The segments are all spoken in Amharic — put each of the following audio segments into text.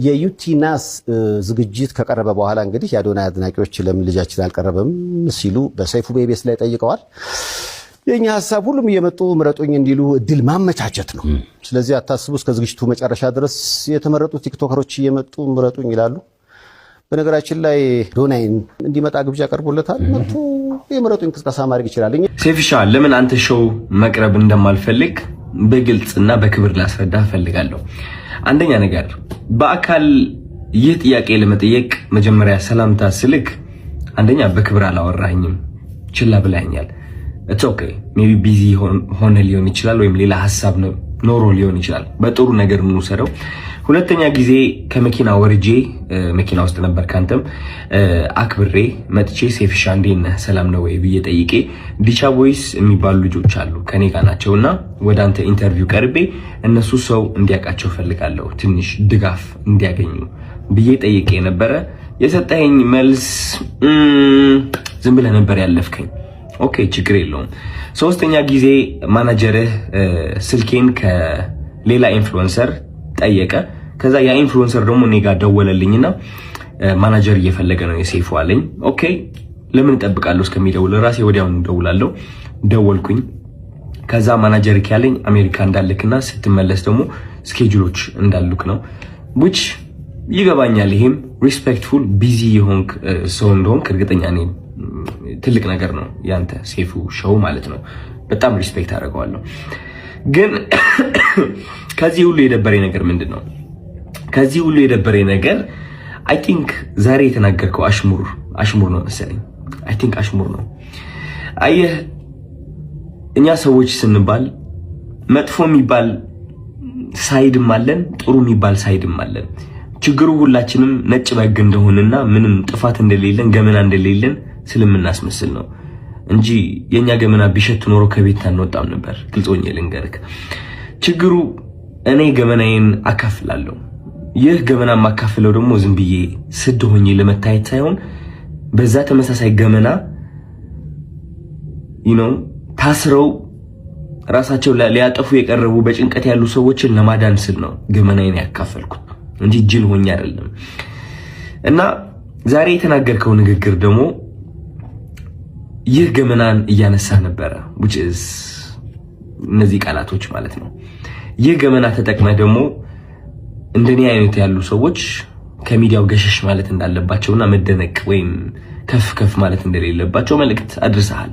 የዩቲናስ ዝግጅት ከቀረበ በኋላ እንግዲህ የአዶናይ አድናቂዎች ለምን ልጃችን አልቀረበም ሲሉ በሰይፉ ቤቤስ ላይ ጠይቀዋል። የኛ ሐሳብ ሁሉም እየመጡ ምረጡኝ እንዲሉ እድል ማመቻቸት ነው። ስለዚህ አታስቡ፣ እስከ ዝግጅቱ መጨረሻ ድረስ የተመረጡ ቲክቶከሮች እየመጡ ምረጡኝ ይላሉ። በነገራችን ላይ አዶናይን እንዲመጣ ግብዣ ቀርቦለታል። መጥቶ የምረጡኝ ቅስቀሳ ማድረግ ይችላል። ሴፍሻ ለምን አንተ ሾው መቅረብ እንደማልፈልግ በግልጽና በክብር ላስረዳ ፈልጋለሁ። አንደኛ ነገር በአካል ይህ ጥያቄ ለመጠየቅ መጀመሪያ ሰላምታ ስልክ አንደኛ በክብር አላወራኝም፣ ችላ ብላኛል። ኢትስ ኦኬ ሜቢ ቢዚ ሆነ ሊሆን ይችላል፣ ወይም ሌላ ሐሳብ ኖሮ ሊሆን ይችላል። በጥሩ ነገር እንውሰደው። ሁለተኛ ጊዜ ከመኪና ወርጄ መኪና ውስጥ ነበር ካንተም አክብሬ መጥቼ ሴፍሻ እንዴት ነህ ሰላም ነው ወይ ብዬ ጠይቄ ዲቻ ቦይስ የሚባሉ ልጆች አሉ ከኔ ጋር ናቸውና ወደ አንተ ኢንተርቪው ቀርቤ እነሱ ሰው እንዲያውቃቸው ፈልጋለሁ ትንሽ ድጋፍ እንዲያገኙ ብዬ ጠይቄ ነበረ። የሰጠኸኝ መልስ ዝም ብለህ ነበር ያለፍከኝ። ኦኬ ችግር የለውም። ሶስተኛ ጊዜ ማናጀርህ ስልኬን ከሌላ ኢንፍሉዌንሰር ጠየቀ። ከዛ ያ ኢንፍሉዌንሰር ደግሞ እኔ ጋር ደወለልኝና ማናጀር እየፈለገ ነው የሴፉ አለኝ። ኦኬ ለምን እጠብቃለሁ እስከሚደውል ራሴ ወዲያውኑ ደውላለሁ። ደወልኩኝ። ከዛ ማናጀር ያለኝ አሜሪካ እንዳልክና ስትመለስ ደግሞ ስኬጁሎች እንዳሉክ ነው። which ይገባኛል። ይሄም ሪስፔክትፉል ቢዚ የሆንክ ሰው እንደሆንክ እርግጠኛ ነኝ። ትልቅ ነገር ነው ያንተ ሴፉ ሾው ማለት ነው። በጣም ሪስፔክት አደርገዋለሁ። ግን ከዚህ ሁሉ የደበረኝ ነገር ምንድነው? ከዚህ ሁሉ የደበረኝ ነገር አይ ቲንክ ዛሬ የተናገርከው አሽሙር ነው መሰለኝ። አይ ቲንክ አሽሙር ነው። አየህ እኛ ሰዎች ስንባል መጥፎ የሚባል ሳይድም አለን፣ ጥሩ የሚባል ሳይድም አለን። ችግሩ ሁላችንም ነጭ በግ እንደሆነና ምንም ጥፋት እንደሌለን ገመና እንደሌለን ስለምናስመስል ነው እንጂ የኛ ገመና ቢሸት ኖሮ ከቤት አንወጣም ነበር። ግልጾኝ ልንገርክ፣ ችግሩ እኔ ገመናዬን አካፍላለሁ። ይህ ገመና ማካፍለው ደግሞ ዝም ብዬ ስድ ሆኜ ለመታየት ሳይሆን በዛ ተመሳሳይ ገመና ታስረው ራሳቸው ሊያጠፉ የቀረቡ በጭንቀት ያሉ ሰዎችን ለማዳን ስል ነው ገመናዬን ያካፈልኩት እንጂ ጅል ሆኜ አይደለም። እና ዛሬ የተናገርከው ንግግር ደግሞ ይህ ገመናን እያነሳ ነበረ which is እነዚህ ቃላቶች ማለት ነው። ይህ ገመና ተጠቅመህ ደግሞ እንደኔ አይነት ያሉ ሰዎች ከሚዲያው ገሸሽ ማለት እንዳለባቸውና መደነቅ ወይም ከፍ ማለት እንደሌለባቸው መልእክት አድርሰሃል።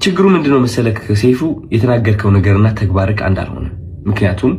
ችግሩ ምንድነው መሰለክ ሴፉ፣ የተናገርከው ነገርና ተግባርክ አንድ አልሆነ። ምክንያቱም